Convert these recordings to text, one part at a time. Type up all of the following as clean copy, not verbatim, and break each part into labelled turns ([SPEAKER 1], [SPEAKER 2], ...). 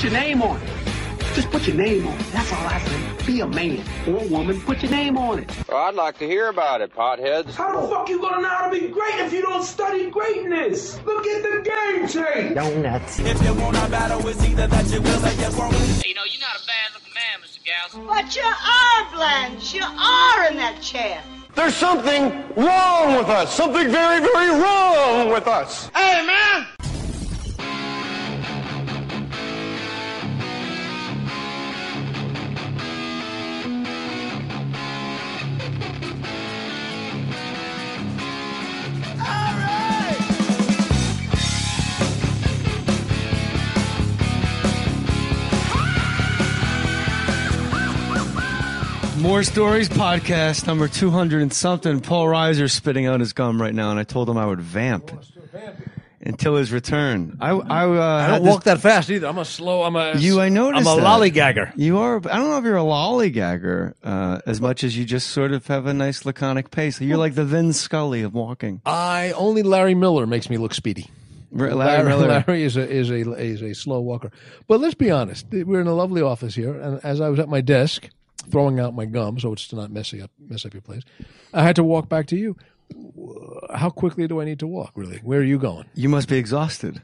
[SPEAKER 1] Put your name on it. Just put your name on it. That's all I say. Be a man or a woman. Put your name on it.
[SPEAKER 2] Well, I'd like to hear about it, potheads.
[SPEAKER 1] How the fuck you gonna know how to be great if you don't study greatness? Look at the game change.
[SPEAKER 3] Donuts.
[SPEAKER 4] If you want a battle, it's either that you will or you won't.
[SPEAKER 5] You know, you're not a bad-looking man, Mr. Gals.
[SPEAKER 6] But you are, Blanche. You are in that chair.
[SPEAKER 3] There's something wrong with us. Something very, very wrong with us.
[SPEAKER 6] Hey, man.
[SPEAKER 7] More Stories podcast number 200 and something. Paul Reiser spitting out his gum right now, and I told him I would vamp until his return. I
[SPEAKER 8] don't walk that fast either. I'm a
[SPEAKER 7] I noticed
[SPEAKER 8] I'm a lollygagger.
[SPEAKER 7] You are. I don't know if you're a lollygagger as much as you just sort of have a nice laconic pace. You're like the Vin Scully of walking.
[SPEAKER 8] Only Larry Miller makes me look speedy. Larry is a slow walker. But let's be honest. We're in a lovely office here, and as I was at my desk throwing out my gum so it's to not mess up your place, I had to walk back to you. How quickly do I need to walk, really? Where are you going?
[SPEAKER 7] You must be exhausted.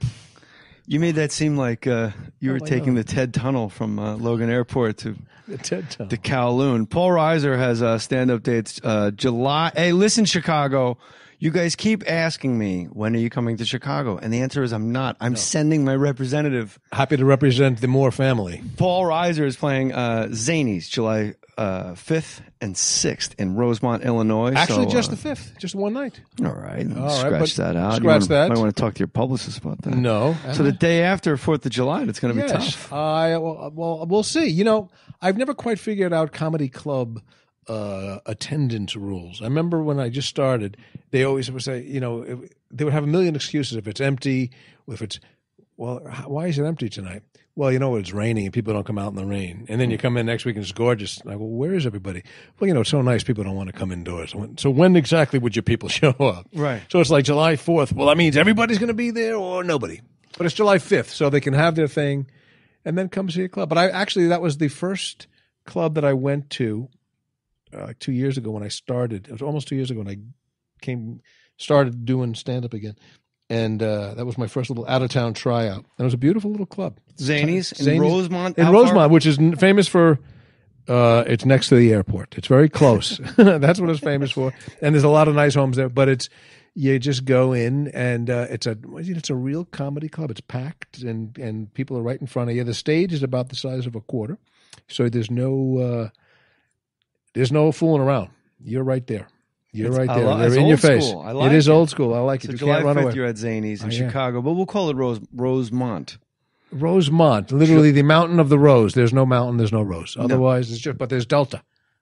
[SPEAKER 7] You made that seem like you were taking the TED Tunnel from Logan Airport to Kowloon. Paul Reiser has stand-up dates July. Hey, listen, Chicago. You guys keep asking me, when are you coming to Chicago? And the answer is I'm not. I'm sending my representative.
[SPEAKER 8] Happy to represent the Mohr family.
[SPEAKER 7] Paul Reiser is playing Zanies July 5th and 6th in Rosemont, Illinois.
[SPEAKER 8] Actually, just the 5th. Just one night.
[SPEAKER 7] All right. Scratch that out.
[SPEAKER 8] Scratch that.
[SPEAKER 7] I want to talk to your publicist about that.
[SPEAKER 8] No.
[SPEAKER 7] So the day after 4th of July, it's going to be tough.
[SPEAKER 8] Well, we'll see. You know, I've never quite figured out comedy club attendance rules. I remember when I just started, they always would say, you know, they would have a million excuses if it's empty, why is it empty tonight? Well, you know, it's raining and people don't come out in the rain. And then you come in next week and it's gorgeous. I go, where is everybody? Well, you know, it's so nice people don't want to come indoors. So when exactly would your people show up?
[SPEAKER 7] Right.
[SPEAKER 8] So it's like July 4th. Well, that means everybody's going to be there or nobody. But it's July 5th, so they can have their thing and then come see a club. But that was the first club that I went to 2 years ago when I started. It was almost 2 years ago when I started doing stand-up again. And that was my first little out-of-town tryout. And it was a beautiful little club.
[SPEAKER 7] Zanies in Rosemont?
[SPEAKER 8] In Rosemont, which is famous for, it's next to the airport. It's very close. That's what it's famous for. And there's a lot of nice homes there. But you just go in and it's a real comedy club. It's packed and people are right in front of you. The stage is about the size of a quarter. So there's no fooling around. You're right there. You're right there. They're in your face. It is old school. I like it. You
[SPEAKER 7] July
[SPEAKER 8] can't run
[SPEAKER 7] 5th,
[SPEAKER 8] away.
[SPEAKER 7] you're at Zanies in Chicago, but we'll call it Rosemont.
[SPEAKER 8] Rosemont, literally the mountain of the rose. There's no mountain, there's no rose. Otherwise, it's just. But there's Delta.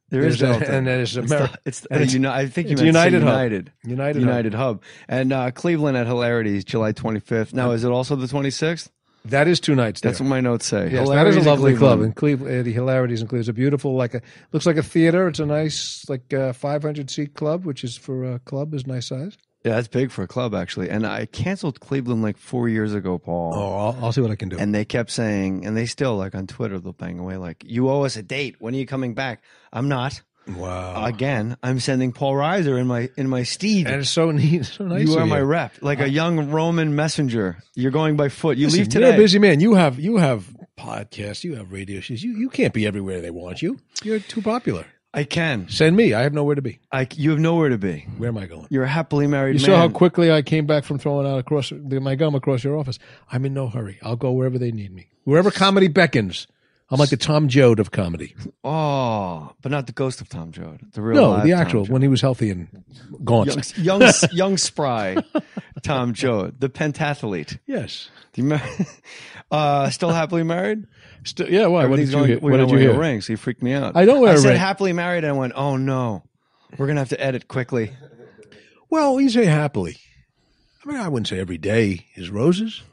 [SPEAKER 7] There's Delta,
[SPEAKER 8] and there's America.
[SPEAKER 7] I think you meant United Hub, and Cleveland at Hilarities, July 25th. Now, is it also the 26th?
[SPEAKER 8] That is 2 nights there.
[SPEAKER 7] That's what my notes say.
[SPEAKER 8] Yes, that is a lovely club. In Cleveland, the Hilarities in Cleveland. It's a beautiful, looks like a theater. It's a nice, 500-seat club, which is for a club is nice size.
[SPEAKER 7] Yeah, that's big for a club, actually. And I canceled Cleveland 4 years ago, Paul.
[SPEAKER 8] Oh, I'll see what I can do.
[SPEAKER 7] And they kept saying, and they still, on Twitter, they'll bang away, you owe us a date. When are you coming back? I'm not.
[SPEAKER 8] Wow.
[SPEAKER 7] Again, I'm sending Paul Reiser in my steed.
[SPEAKER 8] And it's so neat, so nice.
[SPEAKER 7] You are my rep, a young Roman messenger. You're going by foot. You leave today.
[SPEAKER 8] You're a busy man. You have podcasts. You have radio shows. You can't be everywhere they want you. You're too popular.
[SPEAKER 7] I can.
[SPEAKER 8] Send me. I have nowhere to be.
[SPEAKER 7] You have nowhere to be.
[SPEAKER 8] Where am I going?
[SPEAKER 7] You're a happily married man.
[SPEAKER 8] You saw how quickly I came back from throwing out my gum across your office. I'm in no hurry. I'll go wherever they need me. Wherever comedy beckons. I'm like the Tom Joad of comedy.
[SPEAKER 7] Oh, but not the ghost of Tom Joad. The real
[SPEAKER 8] the actual, when he was healthy and gaunt.
[SPEAKER 7] Young spry Tom Joad, the pentathlete.
[SPEAKER 8] Yes.
[SPEAKER 7] Do you still happily married?
[SPEAKER 8] Yeah, why? What did you hear?
[SPEAKER 7] A ring, so you freaked me out.
[SPEAKER 8] I don't wear a ring.
[SPEAKER 7] I said happily married, and I went, oh no, we're going to have to edit quickly.
[SPEAKER 8] Well, you say happily. I mean, I wouldn't say every day is roses.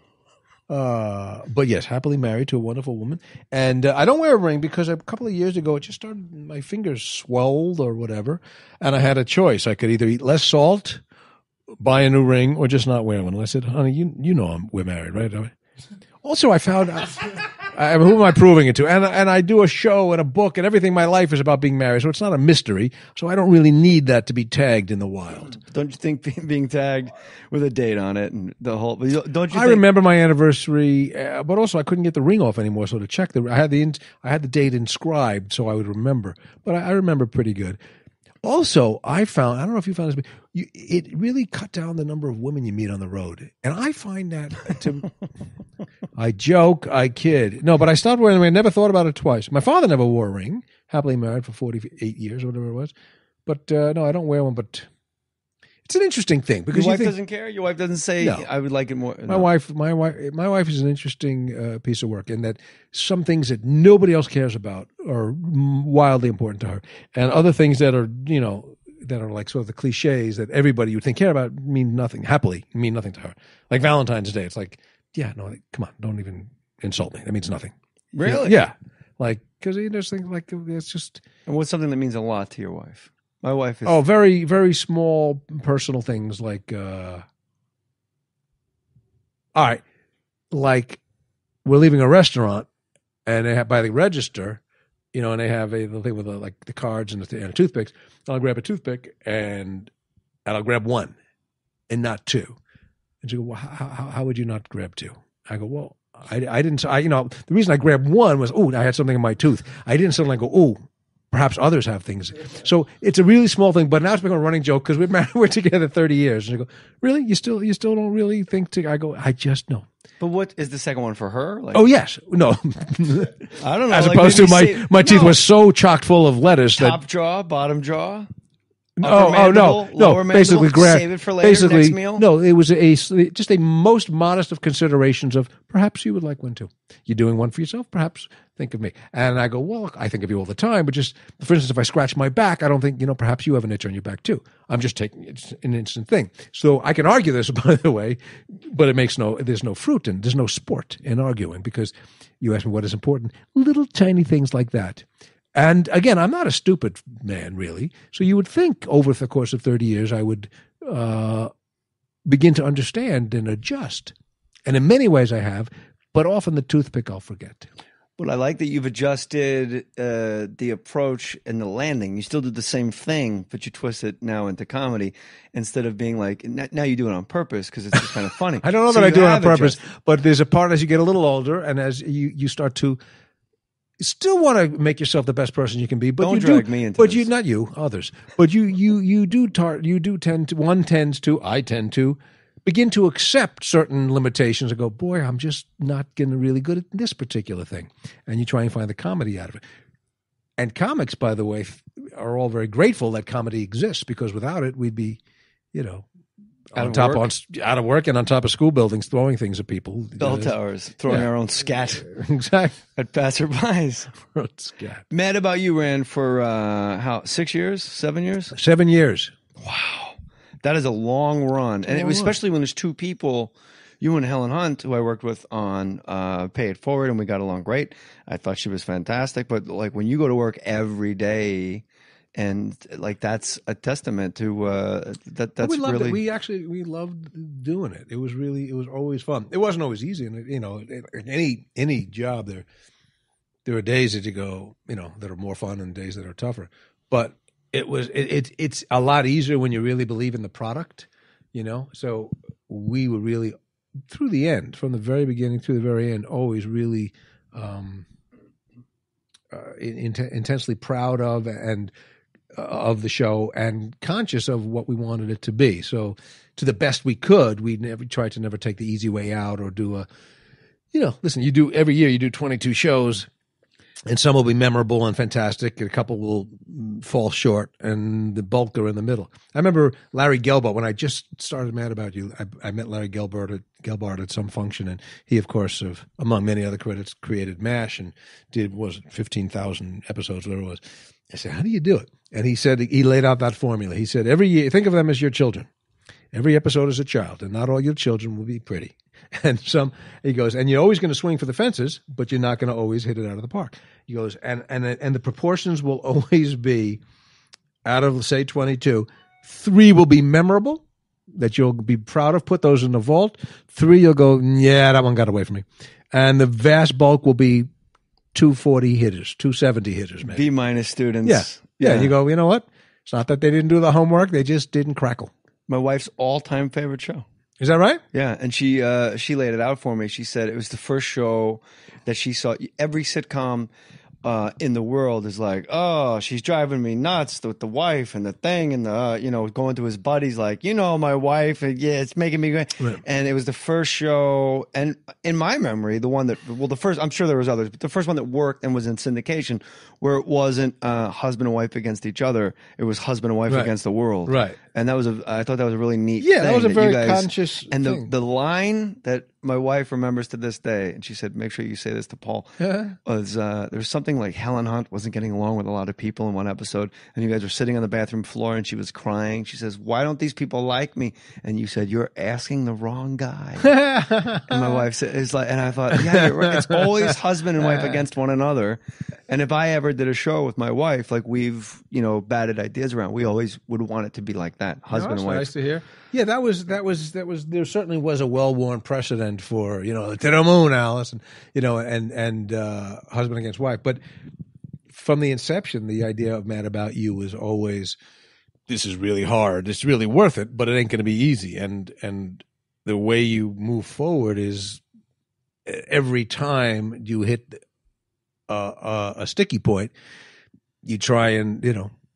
[SPEAKER 8] But yes, happily married to a wonderful woman. And I don't wear a ring because a couple of years ago, it just started, my fingers swelled or whatever. And I had a choice. I could either eat less salt, buy a new ring, or just not wear one. And I said, honey, you know we're married, right? Also, I found Who am I proving it to? And I do a show and a book and everything. My life is about being married, so it's not a mystery. So I don't really need that to be tagged in the wild.
[SPEAKER 7] Don't you think being tagged with a date on it and the whole? Don't you?
[SPEAKER 8] I remember my anniversary, but also I couldn't get the ring off anymore. So to check I had the date inscribed, so I would remember. But I remember pretty good. Also, I don't know if you found this, but it really cut down the number of women you meet on the road. And I find that I joke, I kid. No, but I stopped wearing a ring. I never thought about it twice. My father never wore a ring, happily married for 48 years or whatever it was. But no, I don't wear one, but it's an interesting thing because
[SPEAKER 7] your wife doesn't care. Your wife doesn't say,
[SPEAKER 8] no.
[SPEAKER 7] "I would like it more."
[SPEAKER 8] My wife is an interesting piece of work in that some things that nobody else cares about are wildly important to her, and other things that are that are like sort of the cliches that everybody would think care about mean nothing. Happily mean nothing to her. Like Valentine's Day, it's like, yeah, no, come on, don't even insult me. That means nothing.
[SPEAKER 7] Really?
[SPEAKER 8] Yeah, like because there's things like it's just.
[SPEAKER 7] And what's something that means a lot to your wife? My wife is
[SPEAKER 8] very, very small personal things like all right, like we're leaving a restaurant and they have by the register, and they have the thing with the cards and the toothpicks. I'll grab a toothpick and I'll grab one and not two. And she goes, well, how would you not grab two? I go, well, I didn't. The reason I grabbed one was, I had something in my tooth. I didn't suddenly go, perhaps others have things. So it's a really small thing, but now it's become a running joke because we're together 30 years. And I go, really? You still don't really think to? I go, I just know.
[SPEAKER 7] But what is the second one for her? Like,
[SPEAKER 8] oh yes, no.
[SPEAKER 7] I don't know.
[SPEAKER 8] As opposed to my teeth were so chocked full of lettuce
[SPEAKER 7] top jaw, bottom jaw.
[SPEAKER 8] No. Basically,
[SPEAKER 7] save it for later. Next meal.
[SPEAKER 8] No, it was just a most modest of considerations of perhaps you would like one too. You're doing one for yourself, perhaps think of me. And I go, well, look, I think of you all the time, but just for instance, if I scratch my back, I don't think perhaps you have an itch on your back too. I'm just taking it's an instant thing. So I can argue this, by the way, but there's no fruit and there's no sport in arguing because you ask me what is important, little tiny things like that. And again, I'm not a stupid man, really. So you would think over the course of 30 years, I would begin to understand and adjust. And in many ways I have, but often the toothpick I'll forget.
[SPEAKER 7] Well, I like that you've adjusted the approach and the landing. You still do the same thing, but you twist it now into comedy instead of being like, now you do it on purpose because it's just kind of funny.
[SPEAKER 8] I don't know that I do it on purpose, but there's a part as you get a little older and as you start to still want to make yourself the best person you can be, but
[SPEAKER 7] don't drag me into this.
[SPEAKER 8] Not you, others. But I tend to begin to accept certain limitations and go, boy, I'm just not getting really good at this particular thing. And you try and find the comedy out of it. And comics, by the way, are all very grateful that comedy exists because without it, we'd be, out of work and on top of school buildings throwing things at people.
[SPEAKER 7] Bell towers, throwing our own scat.
[SPEAKER 8] Exactly.
[SPEAKER 7] At passerbys.
[SPEAKER 8] Scat.
[SPEAKER 7] Mad About You ran for 6 years? 7 years?
[SPEAKER 8] 7 years.
[SPEAKER 7] Wow. That is a long run. And it was especially when there's two people, you and Helen Hunt, who I worked with on Pay It Forward, and we got along great. I thought she was fantastic. But like when you go to work every day, and like that's a testament to that's
[SPEAKER 8] we loved
[SPEAKER 7] really.
[SPEAKER 8] It. We loved doing it. It was always fun. It wasn't always easy, and in any job there are days that you go that are more fun and days that are tougher. But it's a lot easier when you really believe in the product, So we were really through the end, from the very beginning to the very end, always really intensely proud of of the show and conscious of what we wanted it to be. So to the best we could, we never tried to never take the easy way out or do listen, every year you do 22 shows and some will be memorable and fantastic and a couple will fall short and the bulk are in the middle. I remember Larry Gelbart, when I just started Mad About You, I met Larry Gelbart at some function, and he, of course, among many other credits, created MASH and did 15,000 episodes, whatever it was. I said, how do you do it? And he said, he laid out that formula. He said, every year, think of them as your children. Every episode is a child, and not all your children will be pretty. And he goes, and you're always going to swing for the fences, but you're not going to always hit it out of the park. He goes, and the proportions will always be, out of, say, 22, 3 will be memorable, that you'll be proud of. Put those in the vault. 3, you'll go, yeah, that one got away from me. And the vast bulk will be 240 hitters, 270 hitters, maybe.
[SPEAKER 7] B- students.
[SPEAKER 8] Yeah. You go, you know what? It's not that they didn't do the homework. They just didn't crackle.
[SPEAKER 7] My wife's all-time favorite show.
[SPEAKER 8] Is that right?
[SPEAKER 7] Yeah, and she laid it out for me. She said it was the first show that she saw. Every sitcom in the world is like, oh, she's driving me nuts with the wife and the thing and the going to his buddies like, my wife, and yeah, it's making me great. Right. And it was the first show, and in my memory, the first, I'm sure there was others, but the first one that worked and was in syndication, where it wasn't husband and wife against each other, it was husband and wife against the world.
[SPEAKER 8] Right.
[SPEAKER 7] And I thought that was a really neat
[SPEAKER 8] thing.
[SPEAKER 7] Yeah,
[SPEAKER 8] that was a very conscious
[SPEAKER 7] and
[SPEAKER 8] thing.
[SPEAKER 7] The line that my wife remembers to this day, and she said, make sure you say this to Paul, was there was something like Helen Hunt wasn't getting along with a lot of people in one episode, and you guys were sitting on the bathroom floor, and she was crying. She says, why don't these people like me? And you said, you're asking the wrong guy. And my wife said, it's like, and I thought, yeah, you're right. It's always husband and wife against one another. And if I ever did a show with my wife, like we've, batted ideas around, we always would want it to be like that, husband and wife.
[SPEAKER 8] Nice to hear. Yeah, that was. There certainly was a well-worn precedent for to the moon, Alice, and husband against wife. But from the inception, the idea of Mad About You was always, this is really hard. It's really worth it, but it ain't going to be easy. And the way you move forward is every time you hit a sticky point, you try and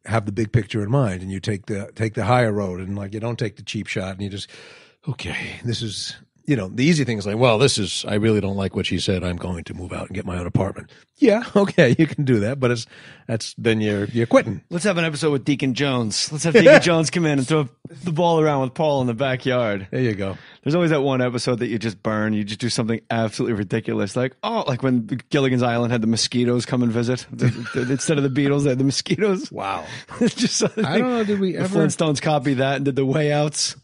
[SPEAKER 8] have the big picture in mind, and you take the higher road, and like you don't take the cheap shot, and you just this is the easy thing is like, well, I really don't like what she said, I'm going to move out and get my own apartment. Yeah, okay, you can do that, but then you're quitting.
[SPEAKER 7] Let's have an episode with Deacon Jones. Let's have Deacon Jones come in and throw the ball around with Paul in the backyard.
[SPEAKER 8] There you go.
[SPEAKER 7] There's always that one episode that you just burn. You just do something absolutely ridiculous, like when Gilligan's Island had the mosquitoes come and visit. Instead of the Beatles, they had the mosquitoes.
[SPEAKER 8] Wow.
[SPEAKER 7] It's just something.
[SPEAKER 8] I don't know. Did we ever?
[SPEAKER 7] The Flintstones copied that and did the way outs.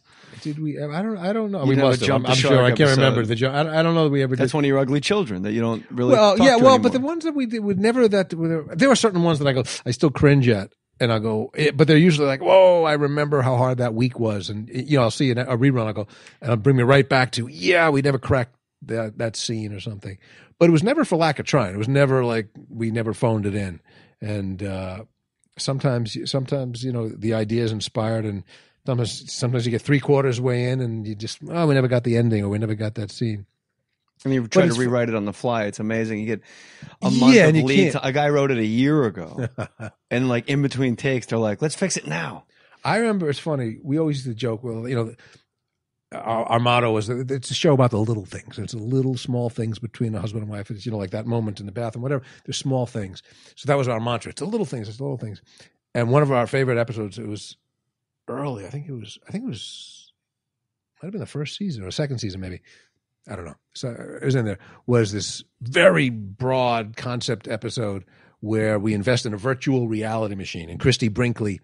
[SPEAKER 8] Did we ever? I don't know.
[SPEAKER 7] We must have.
[SPEAKER 8] I'm sure. I can't remember the joke. I don't know that we ever did.
[SPEAKER 7] That's one of your ugly children that you don't really.
[SPEAKER 8] Well,
[SPEAKER 7] talk
[SPEAKER 8] yeah.
[SPEAKER 7] to
[SPEAKER 8] Well,
[SPEAKER 7] anymore.
[SPEAKER 8] but the ones that we did would never. There were certain ones that I still cringe at, and I go, but they're usually like, whoa, I remember how hard that week was, and I'll see a rerun. I go, and I'll bring me right back to, yeah, we never cracked that scene or something, but it was never for lack of trying. It was never like we never phoned it in, and sometimes the idea is inspired and. Sometimes you get 3/4 way in and you just, we never got the ending or we never got that scene.
[SPEAKER 7] And you try to rewrite it on the fly. It's amazing. You get a month of lead. A guy wrote it a year ago. And like in between takes, they're like, let's fix it now.
[SPEAKER 8] I remember, it's funny, we always used to joke, well, our motto is that it's a show about the little things. It's the little small things between a husband and wife. It's, like that moment in the bathroom, whatever. They're small things. So that was our mantra. It's the little things. It's the little things. And one of our favorite episodes, it was early. I think it was might have been the first season or second season, maybe. I don't know. So it was in there. Was this very broad concept episode where we invest in a virtual reality machine, and Christy Brinkley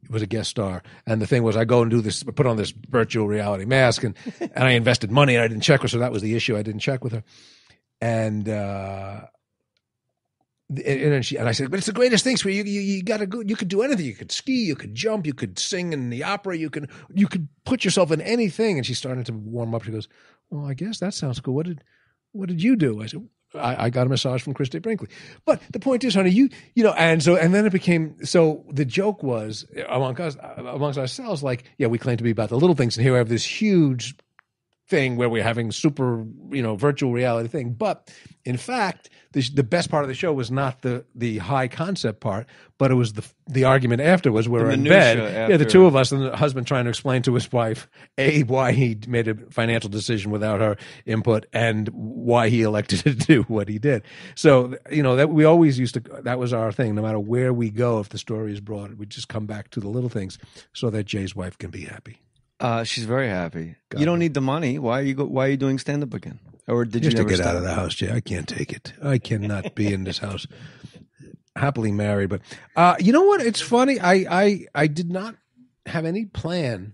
[SPEAKER 8] was a guest star. And the thing was, I go and do this, put on this virtual reality mask, and I invested money, and I didn't check with her. So that was the issue. I didn't check with her, and I said, but it's the greatest thing, sweetie. You got to go. You could do anything. You could ski. You could jump. You could sing in the opera. You could put yourself in anything. And she started to warm up. She goes, well, I guess that sounds cool. What did you do? I said, I got a massage from Christy Brinkley. But the point is, honey, and then it became, so the joke was amongst ourselves, like, yeah, we claim to be about the little things, and here we have this huge thing where we're having super, virtual reality thing. But in fact, the best part of the show was not the high concept part, but it was the argument afterwards. We're in bed, the two of us, and the husband trying to explain to his wife why he made a financial decision without her input, and why he elected to do what he did. So that we always used to. That was our thing. No matter where we go, if the story is broad, we just come back to the little things so that Jay's wife can be happy.
[SPEAKER 7] She's very happy. You don't need the money. Why are you doing stand up again? Or did you
[SPEAKER 8] just
[SPEAKER 7] never
[SPEAKER 8] to get out of the house, Jay? I can't take it. I cannot be in this house. Happily married, but you know what? It's funny. I did not have any plan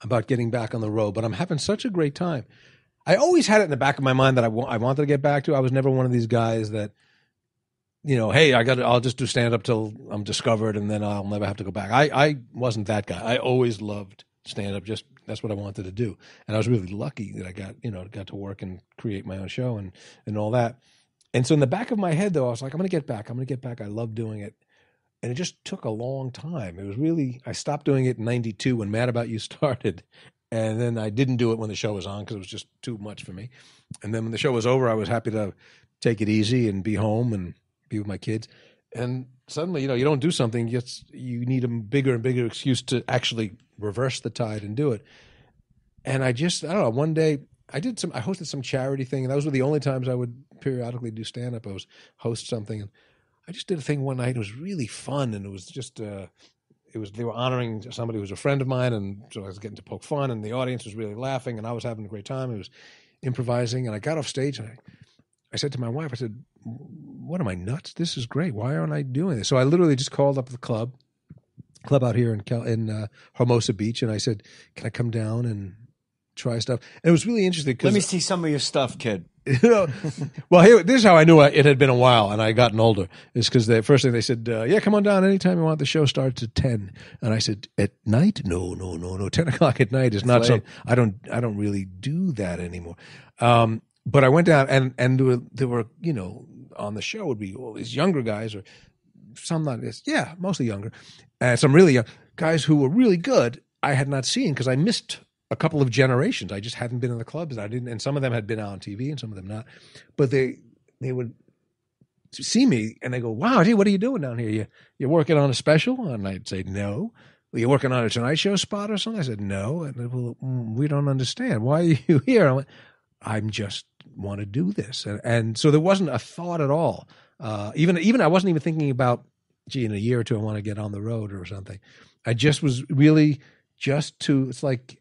[SPEAKER 8] about getting back on the road, but I'm having such a great time. I always had it in the back of my mind that I wanted to get back to. I was never one of these guys that, hey, I'll just do stand up till I'm discovered and then I'll never have to go back. I wasn't that guy. I always loved stand up. Just that's what I wanted to do, and I was really lucky that I got to work and create my own show and all that. And so in the back of my head, though, I was like, I'm going to get back. I'm going to get back. I love doing it. And it just took a long time. It was really, I stopped doing it in 92 when Mad About You started. And then I didn't do it when the show was on because it was just too much for me. And then when the show was over, I was happy to take it easy and be home and be with my kids. And suddenly, you don't do something, you need a bigger and bigger excuse to actually reverse the tide and do it. And I don't know, one day I hosted some charity thing, and those were the only times I would periodically do stand-up. I was host something, and I just did a thing one night. It was really fun, and it was just they were honoring somebody who was a friend of mine, and so I was getting to poke fun, and the audience was really laughing, and I was having a great time. It was improvising, and I got off stage, and I said to my wife, I said, what am I, nuts? This is great. Why aren't I doing this? So I literally just called up the club out here in Hermosa Beach, and I said, can I come down and try stuff? And it was really interesting.
[SPEAKER 7] Let me see some of your stuff, kid.
[SPEAKER 8] Well, this is how I knew it had been a while and I had gotten older. Is because the first thing they said, yeah, come on down anytime you want. The show starts at 10. And I said, at night? No. 10 o'clock at night is not some. I don't really do that anymore. But I went down and there were on the show would be all these younger guys, or some not this, mostly younger, and some really young guys who were really good. I had not seen because I missed a couple of generations. I just hadn't been in the clubs, and some of them had been out on TV and some of them not. But they would see me and they go, "Wow, gee, what are you doing down here? You're working on a special?" And I'd say, "No." "Well, you're working on a Tonight Show spot or something?" I said, "No." And they, "Well, we don't understand. Why are you here?" I went, "I'm just want to do this." And so there wasn't a thought at all. Even I wasn't even thinking about, gee, in a year or two I want to get on the road or something. I just was really it's like,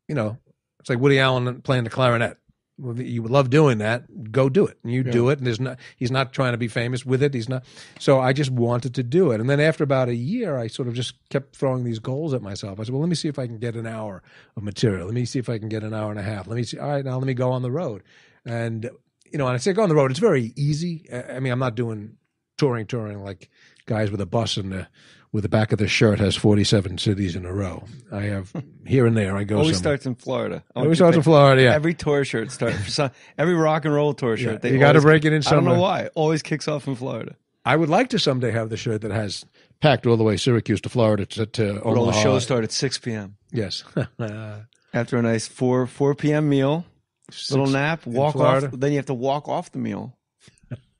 [SPEAKER 8] it's like Woody Allen playing the clarinet. You would love doing that. Go do it. And you do it. And he's not trying to be famous with it. He's not. So I just wanted to do it. And then after about a year, I sort of just kept throwing these goals at myself. I said, well, let me see if I can get an hour of material. Let me see if I can get an hour and a half. Let me see. All right, now let me go on the road. And, and I say go on the road. It's very easy. I mean, I'm not doing touring like guys with a bus and with the back of the shirt has 47 cities in a row. I have here and there. I go.
[SPEAKER 7] Always starts in Florida.
[SPEAKER 8] Always starts in Florida. Yeah.
[SPEAKER 7] Every tour shirt starts. Every rock and roll tour shirt.
[SPEAKER 8] You got to break it in somewhere.
[SPEAKER 7] I don't know why. Always kicks off in Florida.
[SPEAKER 8] I would like to someday have the shirt that has packed all the way Syracuse to Florida to Omaha.
[SPEAKER 7] All the shows start at 6 p.m.
[SPEAKER 8] Yes.
[SPEAKER 7] After a nice 4 p.m. meal, little nap, walk off. Then you have to walk off the meal.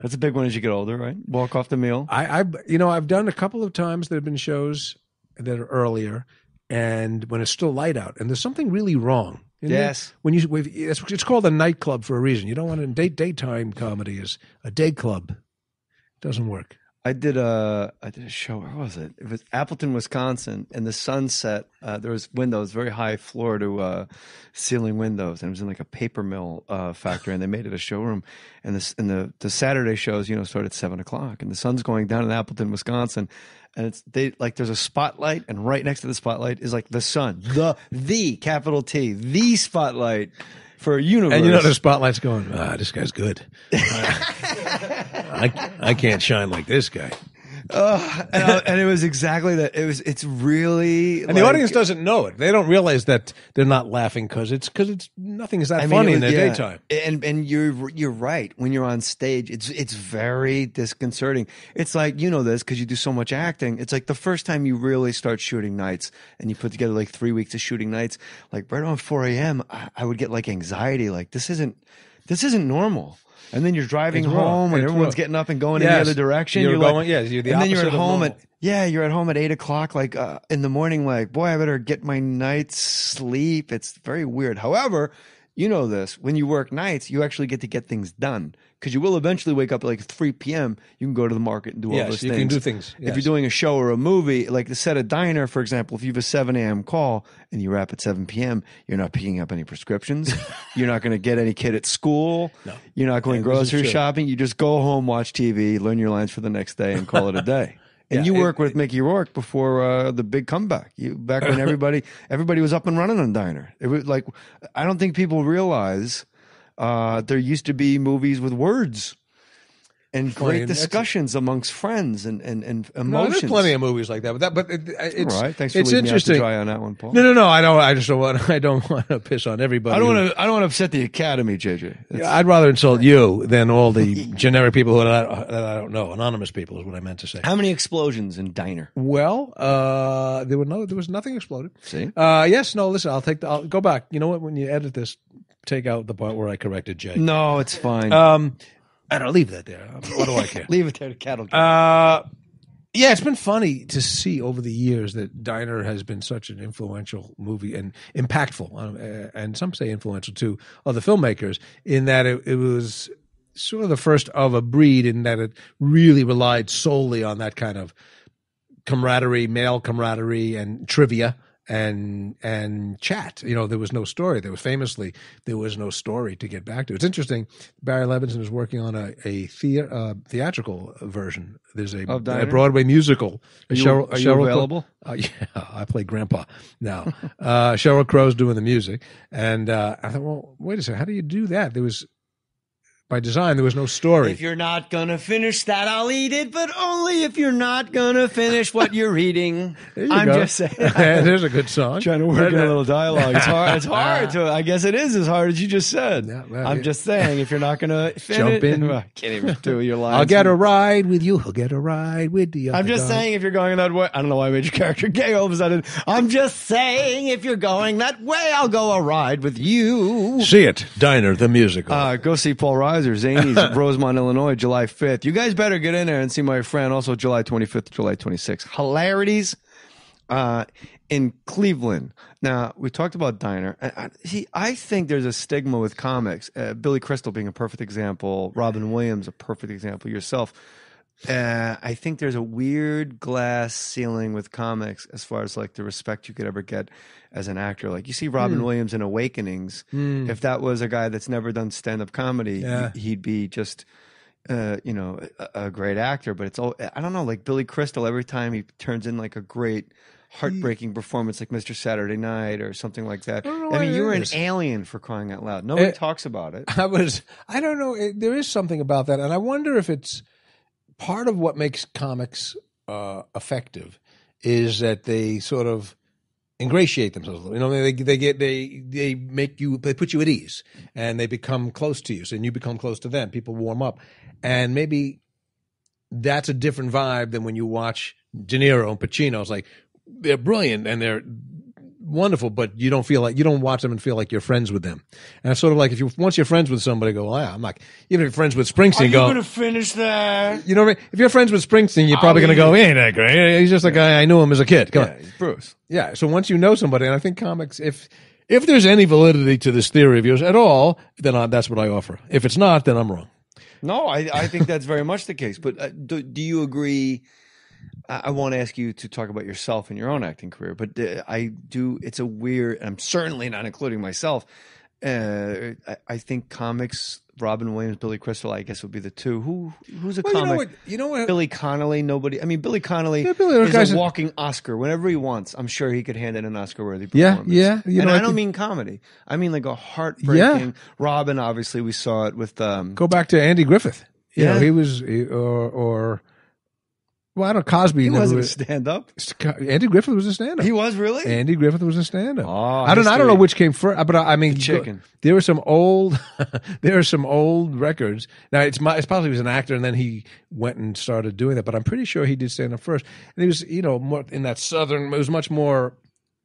[SPEAKER 7] That's a big one as you get older, right? Walk off the meal.
[SPEAKER 8] I've done a couple of times. There have been shows that are earlier, and when it's still light out, and there's something really wrong.
[SPEAKER 7] Yes.
[SPEAKER 8] It's called a nightclub for a reason. You don't want to daytime comedy is a day club. It doesn't work.
[SPEAKER 7] I did a show. Where was it? It was Appleton, Wisconsin, and the sun set. There was windows, very high floor to ceiling windows, and it was in like a paper mill factory, and they made it a showroom. And the Saturday shows, start at 7 o'clock, and the sun's going down in Appleton, Wisconsin, and there's a spotlight, and right next to the spotlight is like the sun, the capital T, the spotlight. For a universe.
[SPEAKER 8] And the spotlight's going, this guy's good. I can't shine like this guy.
[SPEAKER 7] And it was exactly that. It's really,
[SPEAKER 8] and the audience doesn't know it. They don't realize that they're not laughing because nothing is that funny in the daytime.
[SPEAKER 7] And you're right. When you're on stage, it's very disconcerting. It's like, this because you do so much acting. It's like the first time you really start shooting nights and you put together like 3 weeks of shooting nights, like right around 4 a.m. I would get like anxiety. Like this isn't normal. And then you're driving home and everyone's getting up and going in the other direction.
[SPEAKER 8] You're
[SPEAKER 7] the
[SPEAKER 8] and
[SPEAKER 7] then you're at home you're at home at 8 o'clock, like in the morning, like, boy, I better get my night's sleep. It's very weird. However, this, when you work nights, you actually get to get things done because you will eventually wake up at like 3 p.m. You can go to the market and do all those things.
[SPEAKER 8] You can do things. Yes.
[SPEAKER 7] If you're doing a show or a movie, like the set of Diner, for example, if you have a 7 a.m. call and you wrap at 7 p.m., you're not picking up any prescriptions. You're not going to get any kid at school. No. You're not going grocery shopping. You just go home, watch TV, learn your lines for the next day, and call it a day. And you work with Mickey Rourke before the big comeback. Back when everybody was up and running on Diner. It was like, I don't think people realize there used to be movies with words. and
[SPEAKER 8] funny.
[SPEAKER 7] great discussions amongst friends and
[SPEAKER 8] No,
[SPEAKER 7] emotions.
[SPEAKER 8] there's plenty of movies like that, but it's
[SPEAKER 7] All right, thanks for
[SPEAKER 8] it's
[SPEAKER 7] leaving me out to
[SPEAKER 8] interesting.
[SPEAKER 7] dry on that one, Paul.
[SPEAKER 8] No. I just don't want. I don't want to piss on everybody.
[SPEAKER 7] I don't want to upset the Academy, JJ.
[SPEAKER 8] Yeah, I'd rather insult you than all the generic people that I don't know. Anonymous people is what I meant to say.
[SPEAKER 7] How many explosions in Diner?
[SPEAKER 8] Well, there was nothing exploded.
[SPEAKER 7] See?
[SPEAKER 8] Yes, no. Listen, I'll go back. You know what? When you edit this, take out the part where I corrected Jay.
[SPEAKER 7] No, it's fine.
[SPEAKER 8] I don't leave that there. What do I care?
[SPEAKER 7] Leave it there to cattle.
[SPEAKER 8] Yeah, it's been funny to see over the years that Diner has been such an influential movie and impactful, and some say influential too, of the filmmakers, in that it was sort of the first of a breed in that it really relied solely on that kind of camaraderie, male camaraderie and trivia and chat. You know, there was no story. There was no story to get back to. It's interesting. Barry Levinson is working on a theatrical version. There's a Broadway musical.
[SPEAKER 7] Are you available?
[SPEAKER 8] Yeah, I play Grandpa now. Sheryl Crow's doing the music, and I thought, well, wait a second. How do you do that? By design, there was no story.
[SPEAKER 7] If you're not going to finish that, I'll eat it, but only if you're not going to finish what you're reading. I'm
[SPEAKER 8] go.
[SPEAKER 7] just saying.
[SPEAKER 8] There's a good song.
[SPEAKER 7] Trying to work in a little dialogue. It's hard to, I guess it is as hard as you just said.
[SPEAKER 8] Yeah, well,
[SPEAKER 7] I'm just saying, if you're not going to finish.
[SPEAKER 8] Jump in.
[SPEAKER 7] I can't even do your lines.
[SPEAKER 8] I'll get a ride with you. I'll get a ride with you.
[SPEAKER 7] I'm just saying, if you're going that way, I don't know why I made your character gay all of a sudden. I'm just saying, if you're going that way, I'll go a ride with you.
[SPEAKER 8] See it. Diner, the musical.
[SPEAKER 7] Go see Paul Reiser, Zanies, Rosemont, Illinois, July 5th. You guys better get in there and see my friend, also July 25th, July 26th. Hilarities in Cleveland. Now, we talked about Diner. I think there's a stigma with comics. Billy Crystal being a perfect example. Robin Williams, a perfect example. Yourself. I think there's a weird glass ceiling with comics as far as like the respect you could ever get as an actor. Like you see Robin Williams in Awakenings. If that was a guy that's never done stand-up comedy, he'd be just, a great actor. But it's all, I don't know, like Billy Crystal, every time he turns in like a great heartbreaking performance like Mr. Saturday Night or something like that. I mean, you were an alien, for crying out loud. Nobody talks about it.
[SPEAKER 8] I don't know. There is something about that. And I wonder if it's part of what makes comics effective is that they sort of ingratiate themselves. You know, they make you, they put you at ease, and they become close to you, so you become close to them. People warm up, and maybe that's a different vibe than when you watch De Niro and Pacino. It's like they're brilliant and they're wonderful, but you don't watch them and feel like you're friends with them. And it's sort of like once you're friends with somebody, go, well, yeah, I'm like, even if you're friends with Springsteen,
[SPEAKER 7] Are you going to finish that?
[SPEAKER 8] You know what I mean? If you're friends with Springsteen, you're probably going to go, he ain't that great. He's just a guy, I knew him as a kid. Come on.
[SPEAKER 7] He's Bruce.
[SPEAKER 8] Yeah. So once you know somebody, and I think comics, if there's any validity to this theory of yours at all, then that's what I offer. If it's not, then I'm wrong.
[SPEAKER 7] No, I think that's very much the case. But do you agree? I won't ask you to talk about yourself and your own acting career, but I do. It's a weird, I'm certainly not including myself. I think comics, Robin Williams, Billy Crystal, I guess would be the two. Who's a comic?
[SPEAKER 8] You know what?
[SPEAKER 7] Billy Connolly, nobody. I mean, Billy Connolly is a walking Oscar. Whenever he wants, I'm sure he could hand in an Oscar-worthy performance.
[SPEAKER 8] Yeah.
[SPEAKER 7] And I don't mean comedy. I mean like a heartbreaking. Yeah. Robin, obviously, we saw it with.
[SPEAKER 8] Go back to Andy Griffith. You know, he was well, I don't know. Cosby.
[SPEAKER 7] He wasn't a stand-up.
[SPEAKER 8] Andy Griffith was a stand-up.
[SPEAKER 7] He was really.
[SPEAKER 8] Andy Griffith was a stand-up.
[SPEAKER 7] Oh,
[SPEAKER 8] I don't know which came first, but I mean,
[SPEAKER 7] chicken.
[SPEAKER 8] There were some old, records. Now it's possibly he was an actor and then he went and started doing that. But I'm pretty sure he did stand-up first. And he was, more in that southern. It was much more.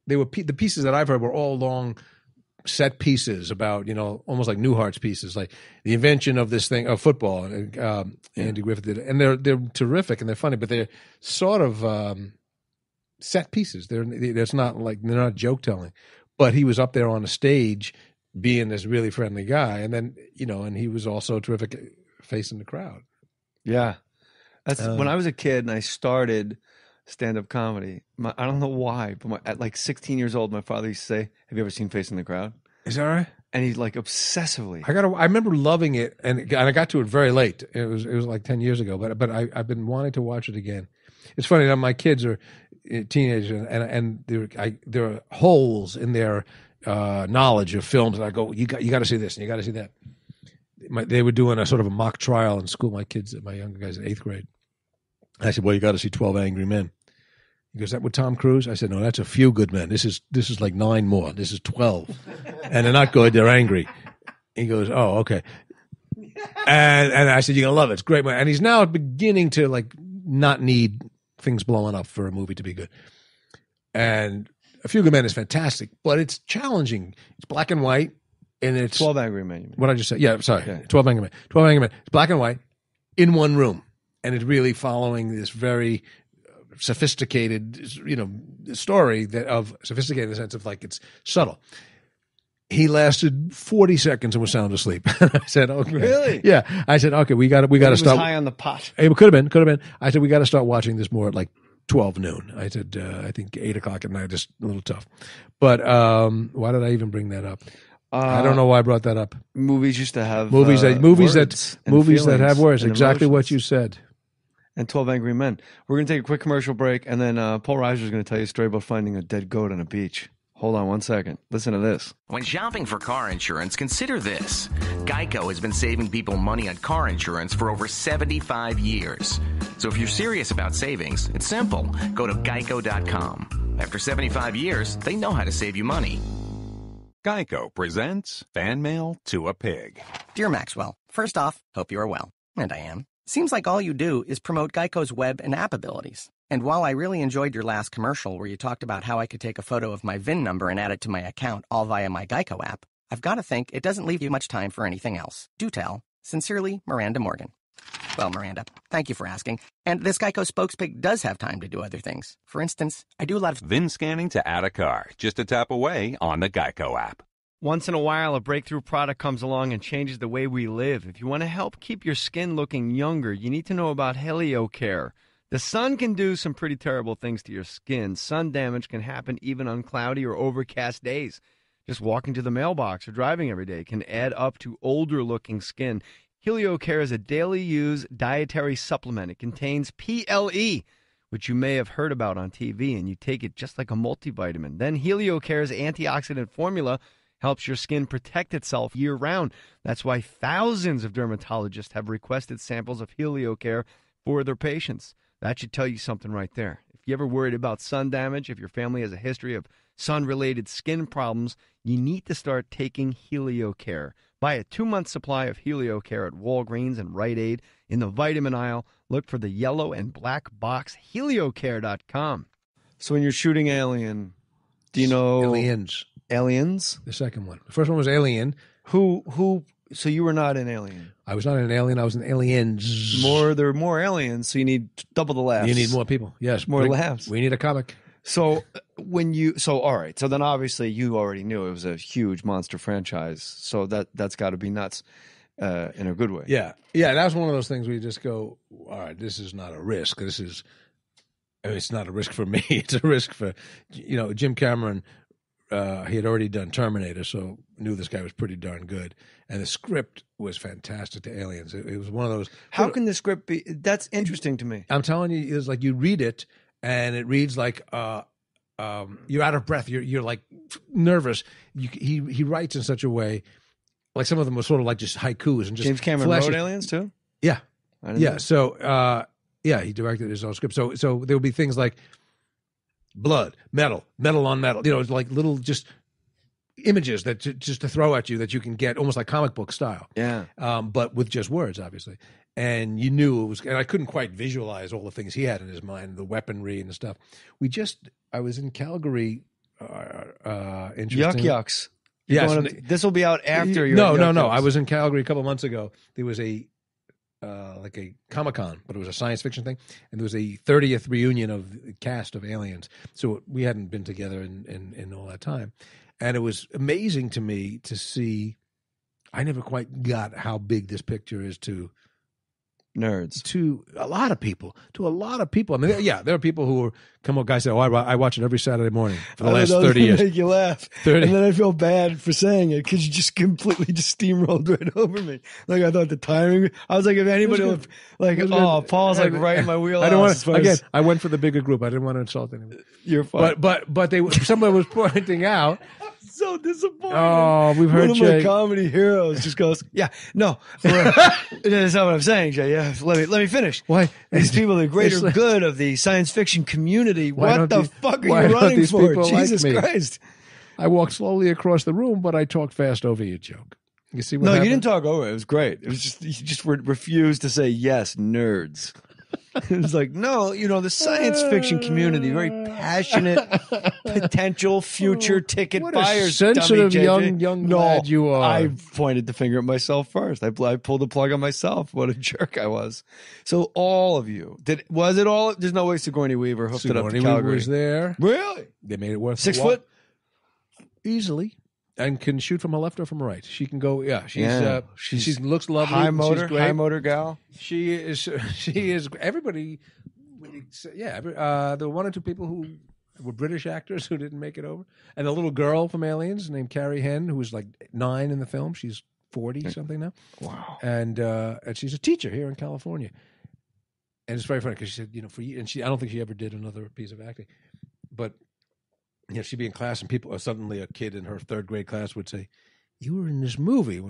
[SPEAKER 8] They were the pieces that I've heard were all long set pieces about, almost like Newhart's pieces, like the invention of this thing of football. Andy Griffith did it. And they're terrific and they're funny, but they're sort of set pieces. They're not joke telling. But he was up there on a stage being this really friendly guy, and then and he was also terrific facing the crowd.
[SPEAKER 7] Yeah, that's when I was a kid and I started stand-up comedy. I don't know why, but at like 16 years old, my father used to say, "Have you ever seen Facing the Crowd?"
[SPEAKER 8] Is that right?
[SPEAKER 7] And he's like obsessively.
[SPEAKER 8] I remember loving it, and I got to it very late. It was like 10 years ago, but I've been wanting to watch it again. It's funny that my kids are teenagers, and there are holes in their knowledge of films, and I go, you got to see this, and you got to see that. they were doing a sort of a mock trial in school. My younger guys in 8th grade. I said, well, you got to see 12 Angry Men. He goes, that with Tom Cruise? I said, no, that's A Few Good Men. This is like 9 more. This is 12. And they're not good. They're angry. He goes, oh, okay. And I said, you're going to love it. It's great. And he's now beginning to like not need things blowing up for a movie to be good. And A Few Good Men is fantastic, but it's challenging. It's black and white. And it's
[SPEAKER 7] 12 Angry Men. You mean.
[SPEAKER 8] What I just said. Yeah, sorry.
[SPEAKER 7] Okay.
[SPEAKER 8] 12 Angry Men. 12 Angry Men. It's black and white in one room. And it's really following this very sophisticated, story of sophisticated in the sense of like it's subtle. He lasted 40 seconds and was sound asleep. I said, "Okay,
[SPEAKER 7] really?
[SPEAKER 8] Yeah." I said, "Okay, we got to start."
[SPEAKER 7] High on the pot.
[SPEAKER 8] It could have been. I said, "We got to start watching this more at like 12 noon." I said, "I think 8 o'clock at night is a little tough." But why did I even bring that up? I don't know why I brought that up.
[SPEAKER 7] Movies used to have
[SPEAKER 8] movies that have words. Exactly
[SPEAKER 7] emotions.
[SPEAKER 8] what you said.
[SPEAKER 7] And 12 Angry Men. We're going to take a quick commercial break, and then Paul Reiser is going to tell you a story about finding a dead goat on a beach. Hold on one second. Listen to this.
[SPEAKER 9] When shopping for car insurance, consider this. Geico has been saving people money on car insurance for over 75 years. So if you're serious about savings, it's simple. Go to geico.com. After 75 years, they know how to save you money.
[SPEAKER 10] Geico presents Fan Mail to a Pig.
[SPEAKER 11] Dear Maxwell, first off, hope you are well. And I am. Seems like all you do is promote Geico's web and app abilities. And while I really enjoyed your last commercial where you talked about how I could take a photo of my VIN number and add it to my account all via my Geico app, I've got to think it doesn't leave you much time for anything else. Do tell. Sincerely, Miranda Morgan. Well, Miranda, thank you for asking. And this Geico spokespig does have time to do other things. For instance, I do a lot of
[SPEAKER 10] VIN scanning to add a car, just a tap away on the Geico app.
[SPEAKER 7] Once in a while, a breakthrough product comes along and changes the way we live. If you want to help keep your skin looking younger, you need to know about HelioCare. The sun can do some pretty terrible things to your skin. Sun damage can happen even on cloudy or overcast days. Just walking to the mailbox or driving every day can add up to older-looking skin. HelioCare is a daily-use dietary supplement. It contains PLE, which you may have heard about on TV, and you take it just like a multivitamin. Then HelioCare's antioxidant formula helps your skin protect itself year-round. That's why thousands of dermatologists have requested samples of HelioCare for their patients. That should tell you something right there. If you ever worried about sun damage, if your family has a history of sun-related skin problems, you need to start taking HelioCare. Buy a 2-month supply of HelioCare at Walgreens and Rite Aid. In the vitamin aisle, look for the yellow and black box, HelioCare.com. So when you're shooting Alien, do you know... Aliens?
[SPEAKER 8] The second one. The first one was Alien.
[SPEAKER 7] So you were not an alien?
[SPEAKER 8] I was not an alien. I was an aliens.
[SPEAKER 7] There are more aliens, so you need double the laughs.
[SPEAKER 8] You need more people. Yes.
[SPEAKER 7] More laughs.
[SPEAKER 8] We need a comic.
[SPEAKER 7] So all right. So then obviously you already knew it was a huge monster franchise. So that's got to be nuts in a good way.
[SPEAKER 8] Yeah. Yeah. That was one of those things where you just go, all right, this is not a risk. It's not a risk for me. It's a risk for, Jim Cameron. He had already done Terminator, so knew this guy was pretty darn good. And the script was fantastic to Aliens. It was one of those.
[SPEAKER 7] How can the script be? That's interesting to me.
[SPEAKER 8] I'm telling you, it's like you read it, and it reads like you're out of breath. You're like nervous. He writes in such a way, like some of them were sort of like just haikus and just.
[SPEAKER 7] James Cameron wrote Aliens too.
[SPEAKER 8] Yeah,
[SPEAKER 7] know.
[SPEAKER 8] So he directed his own script. So there would be things like blood, metal on metal. It's like little just images that just to throw at you that you can get almost like comic book style.
[SPEAKER 7] Yeah.
[SPEAKER 8] But with just words, obviously. And you knew it was, and I couldn't quite visualize all the things he had in his mind, the weaponry and the stuff. I was in Calgary.
[SPEAKER 7] Yucks.
[SPEAKER 8] Yes.
[SPEAKER 7] This will be out after your.
[SPEAKER 8] No. I was in Calgary a couple of months ago. There was like a Comic-Con, but it was a science fiction thing, and there was a 30th reunion of the cast of Aliens. So we hadn't been together in all that time, and it was amazing to me to see. I never quite got how big this picture is to
[SPEAKER 7] nerds,
[SPEAKER 8] to a lot of people. I mean, there are people who guys say, "Oh, I watch it every Saturday morning for the last 30 years."
[SPEAKER 7] Make you laugh,
[SPEAKER 8] 30.
[SPEAKER 7] And then I feel bad for saying it because you just completely steamrolled right over me. Like I thought the timing. I was like, if anybody would, Paul's like right in my wheelhouse.
[SPEAKER 8] I don't want to, again. I went for the bigger group. I didn't want to insult anyone.
[SPEAKER 7] You're fine.
[SPEAKER 8] But someone was pointing out
[SPEAKER 7] So disappointed.
[SPEAKER 8] Oh, we've heard
[SPEAKER 7] one of
[SPEAKER 8] Jay.
[SPEAKER 7] my comedy heroes just goes, yeah, no, that's not what I'm saying, Jay. Yeah, let me finish.
[SPEAKER 8] Why?
[SPEAKER 7] These people, the greater
[SPEAKER 8] It's like-
[SPEAKER 7] good of the science fiction community.
[SPEAKER 8] Why
[SPEAKER 7] What
[SPEAKER 8] don't
[SPEAKER 7] the
[SPEAKER 8] these-
[SPEAKER 7] fuck
[SPEAKER 8] why
[SPEAKER 7] are you
[SPEAKER 8] don't
[SPEAKER 7] running
[SPEAKER 8] these
[SPEAKER 7] for?
[SPEAKER 8] people like
[SPEAKER 7] Jesus
[SPEAKER 8] me?
[SPEAKER 7] Christ!
[SPEAKER 8] I walked slowly across the room, but I talked fast over your joke. You see what
[SPEAKER 7] No,
[SPEAKER 8] happened?
[SPEAKER 7] you didn't talk over it. It was great. It was just you just refused to say yes, nerds. It was like, no, the science fiction community, very passionate, potential future ticket
[SPEAKER 8] What a
[SPEAKER 7] buyers.
[SPEAKER 8] sensitive
[SPEAKER 7] dummy, JJ.
[SPEAKER 8] young
[SPEAKER 7] no,
[SPEAKER 8] lad you are.
[SPEAKER 7] I pointed the finger at myself first. I pulled the plug on myself. What a jerk I was. So all of you, was it all? There's no way Sigourney Weaver hooked it up to
[SPEAKER 8] Sigourney
[SPEAKER 7] Calgary.
[SPEAKER 8] Weaver was there.
[SPEAKER 7] Really?
[SPEAKER 8] They made it worth
[SPEAKER 7] 6
[SPEAKER 8] the walk.
[SPEAKER 7] foot?
[SPEAKER 8] Easily. And can shoot from her left or from her right. She can go. Yeah, she looks lovely.
[SPEAKER 7] High
[SPEAKER 8] and
[SPEAKER 7] motor,
[SPEAKER 8] she's great.
[SPEAKER 7] high motor gal.
[SPEAKER 8] She is. She is. Everybody. There were one or two people who were British actors who didn't make it over, and the little girl from Aliens named Carrie Henn, who was like 9 in the film. She's 40 something now.
[SPEAKER 7] Wow.
[SPEAKER 8] And she's a teacher here in California. And it's very funny because she said, I don't think she ever did another piece of acting, but she'd be in class and people, or suddenly a kid in her 3rd grade class would say, "You were in this movie."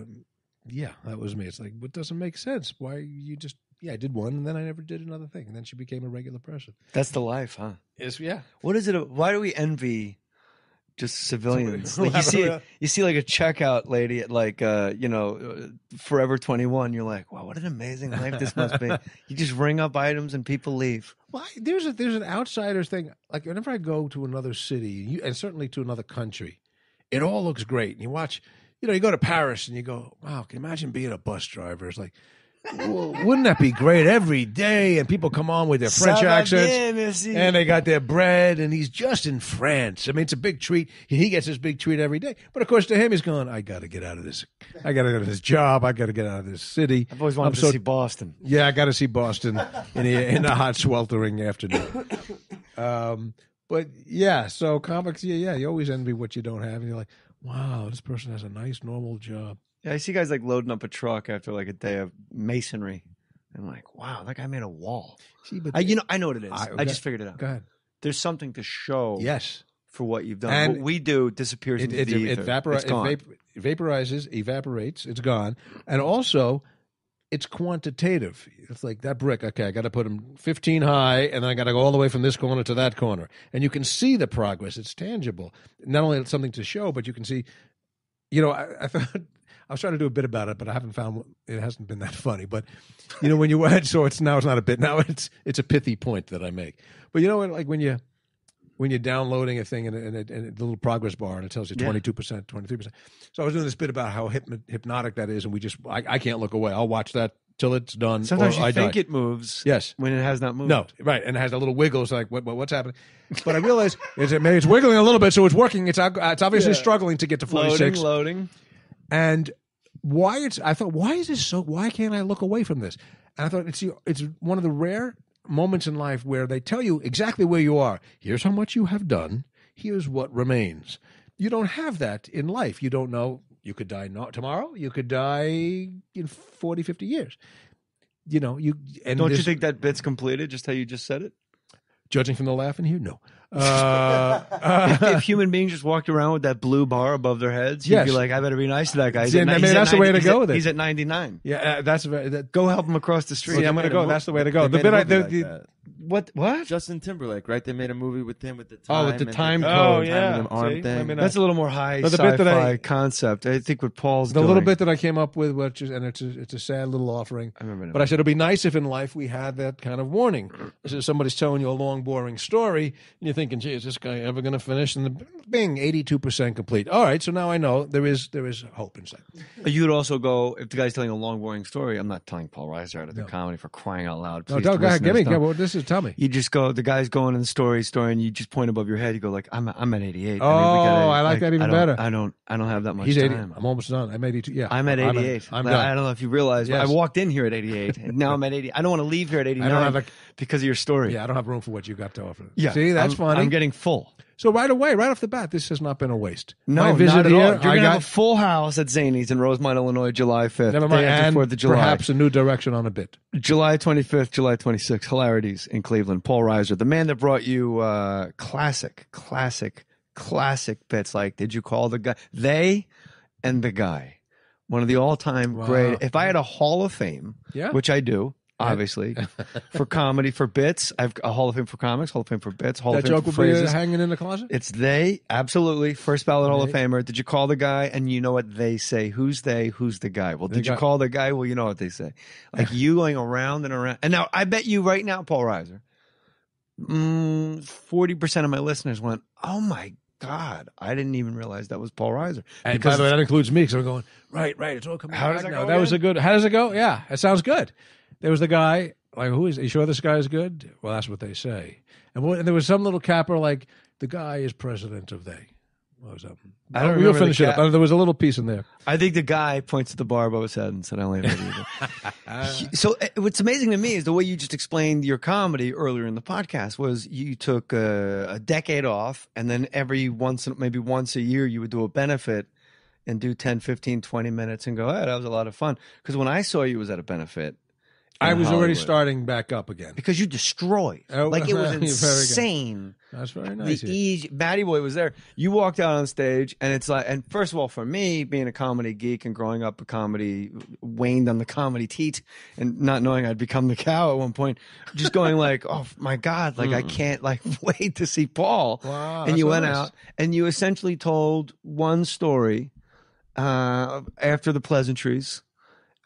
[SPEAKER 8] Yeah, that was me. It's like, what doesn't make sense? Why you just, I did one and then I never did another thing. And then she became a regular person.
[SPEAKER 7] That's the life, huh?
[SPEAKER 8] Yeah.
[SPEAKER 7] What is it? Why do we envy just civilians?
[SPEAKER 8] Somebody-
[SPEAKER 7] Like you see like a checkout lady at like, Forever 21. You're like, wow, what an amazing life this must be. You just ring up items and people leave.
[SPEAKER 8] Well, there's an outsider's thing. Like whenever I go to another city and certainly to another country, it all looks great. And you watch, you go to Paris and you go, wow, can you imagine being a bus driver? It's like, well, wouldn't that be great every day? And people come on with their French accents and they got their bread and he's just in France. I mean, it's a big treat. He gets this big treat every day. But of course to him, he's going, I got to get out of this. I got to go to this job. I got to get out of this city.
[SPEAKER 7] I've always wanted to see Boston.
[SPEAKER 8] Yeah, I got to see Boston in a hot sweltering afternoon. But yeah, so comics, you always envy what you don't have. And you're like, wow, this person has a nice, normal job.
[SPEAKER 7] Yeah, I see guys like loading up a truck after like a day of masonry. I'm like, wow, that guy made a wall.
[SPEAKER 8] See, but
[SPEAKER 7] I know what it is. I just figured it out.
[SPEAKER 8] Go ahead.
[SPEAKER 7] There's something to show.
[SPEAKER 8] Yes.
[SPEAKER 7] For what you've done.
[SPEAKER 8] And
[SPEAKER 7] what we do disappears into the ether. It's gone.
[SPEAKER 8] It vaporizes, evaporates, it's gone. And also, it's quantitative. It's like that brick, okay, I got to put them 15 high, and then I got to go all the way from this corner to that corner. And you can see the progress. It's tangible. Not only it's something to show, but you can see, I thought, I was trying to do a bit about it, but I haven't found it hasn't been that funny. But when you so it's not a bit. Now it's a pithy point that I make. But like when you're downloading a thing and the little progress bar and it tells you 22%, 23%. So I was doing this bit about how hypnotic that is, and I can't look away. I'll watch that till it's done.
[SPEAKER 7] Sometimes
[SPEAKER 8] or
[SPEAKER 7] you think it moves.
[SPEAKER 8] Yes,
[SPEAKER 7] when it has not moved.
[SPEAKER 8] No, right, and it has a little wiggle. It's like what's happening? But I realized it's wiggling a little bit, so it's working. It's obviously struggling to get to 46.
[SPEAKER 7] Loading.
[SPEAKER 8] And I thought, why is this so? Why can't I look away from this? And I thought it's one of the rare moments in life where they tell you exactly where you are. Here's how much you have done. Here's what remains. You don't have that in life. You don't know. You could die tomorrow. You could die in 40, 50 years. Don't you think
[SPEAKER 7] that bit's completed, just how you just said it?
[SPEAKER 8] Judging from the laugh in here, no.
[SPEAKER 7] If human beings just walked around with that blue bar above their heads, you'd be like, I better be nice to that guy.
[SPEAKER 8] That's the way to go with it.
[SPEAKER 7] He's at 99.
[SPEAKER 8] Yeah,
[SPEAKER 7] go help him across the street.
[SPEAKER 8] See, I'm going to go. That's the way to go.
[SPEAKER 7] What?
[SPEAKER 12] Justin Timberlake, right? They made a movie with him with the
[SPEAKER 7] Oh,
[SPEAKER 12] time.
[SPEAKER 7] with the time code.
[SPEAKER 12] Arm thing.
[SPEAKER 7] That's a little more high sci-fi concept. I think what Paul's doing.
[SPEAKER 8] The little bit that I came up with, and it's a sad little offering.
[SPEAKER 7] I remember that.
[SPEAKER 8] But I said it'd be nice if in life we had that kind of warning. So somebody's telling you a long, boring story, and you're thinking, gee, is this guy ever going to finish? And bing, 82% complete. All right, so now I know there is hope inside.
[SPEAKER 7] You would also go, if the guy's telling a long, boring story, I'm not telling Paul Reiser how to do comedy for crying out loud.
[SPEAKER 8] No, go ahead, give me. Tell me.
[SPEAKER 7] You just go, the guy's going in the story, and you just point above your head. You go like, I'm at 88.
[SPEAKER 8] Oh, I like that even better.
[SPEAKER 7] I don't have that much
[SPEAKER 8] He's 80.
[SPEAKER 7] time.
[SPEAKER 8] I'm almost done. I'm 82. Yeah,
[SPEAKER 7] I'm at 88.
[SPEAKER 8] I'm done.
[SPEAKER 7] I don't know if you realize, but I walked in here at 88, and now I'm at 80. I don't want to leave here at 89 because of your story.
[SPEAKER 8] Yeah, I don't have room for what you got to offer.
[SPEAKER 7] Yeah,
[SPEAKER 8] see, that's funny.
[SPEAKER 7] I'm getting full.
[SPEAKER 8] So right away, right off the bat, this has not been a waste.
[SPEAKER 7] No,
[SPEAKER 8] my visit
[SPEAKER 7] not at
[SPEAKER 8] here,
[SPEAKER 7] all. You're going to have a full house at Zany's in Rosemont, Illinois, July 5th.
[SPEAKER 8] Never mind,
[SPEAKER 7] day after
[SPEAKER 8] and
[SPEAKER 7] 4th of July.
[SPEAKER 8] Perhaps a new direction on a bit.
[SPEAKER 7] July 25th, July 26th, Hilarities in Cleveland. Paul Reiser, the man that brought you classic classic bits like, did you call the guy? They and the guy. One of the all-time great. If I had a Hall of Fame, which I do, obviously, for comedy, for bits, I've a Hall of Fame for comics, Hall of Fame for bits, Hall of Fame
[SPEAKER 8] joke
[SPEAKER 7] for
[SPEAKER 8] will
[SPEAKER 7] phrases.
[SPEAKER 8] be hanging in the closet?
[SPEAKER 7] It's they, absolutely. First ballot Hall of Famer. Did you call the guy? And you know what they say. Who's they? Who's the guy? Well, did you call the guy? Well, you know what they say. Like you going around and around. And now, I bet you right now, Paul Reiser, 40% of my listeners went, oh my God, I didn't even realize that was Paul Reiser.
[SPEAKER 8] And by the way, that includes me because I'm going, right, it's all coming
[SPEAKER 7] How
[SPEAKER 8] back
[SPEAKER 7] does that
[SPEAKER 8] now.
[SPEAKER 7] go
[SPEAKER 8] That was a
[SPEAKER 7] again?
[SPEAKER 8] good, how does it go? Yeah, it sounds good. There was the guy, like, who is, are you sure this guy is good? Well, that's what they say. And there was some little capper like, the guy is president of they. What was that?
[SPEAKER 7] I don't
[SPEAKER 8] We'll
[SPEAKER 7] remember
[SPEAKER 8] finish
[SPEAKER 7] the
[SPEAKER 8] it up. There was a little piece in there.
[SPEAKER 7] I think the guy points to the bar above his head and said, I only have either. So what's amazing to me is the way you just explained your comedy earlier in the podcast was you took a decade off and then maybe once a year you would do a benefit and do 10, 15, 20 minutes and go, hey, that was a lot of fun. Because when I saw you was at a benefit,
[SPEAKER 8] I was already
[SPEAKER 7] Hollywood.
[SPEAKER 8] Starting back up again.
[SPEAKER 7] Because you destroyed. Like it was insane.
[SPEAKER 8] That's very nice.
[SPEAKER 7] Matty Boy was there. You walked out on stage and it's like, and first of all, for me, being a comedy geek and growing up a comedy, waned on the comedy teat and not knowing I'd become the cow at one point, just going like, oh my God, like I can't like wait to see Paul.
[SPEAKER 8] Wow,
[SPEAKER 7] and you went
[SPEAKER 8] nice.
[SPEAKER 7] out and you essentially told one story after the pleasantries.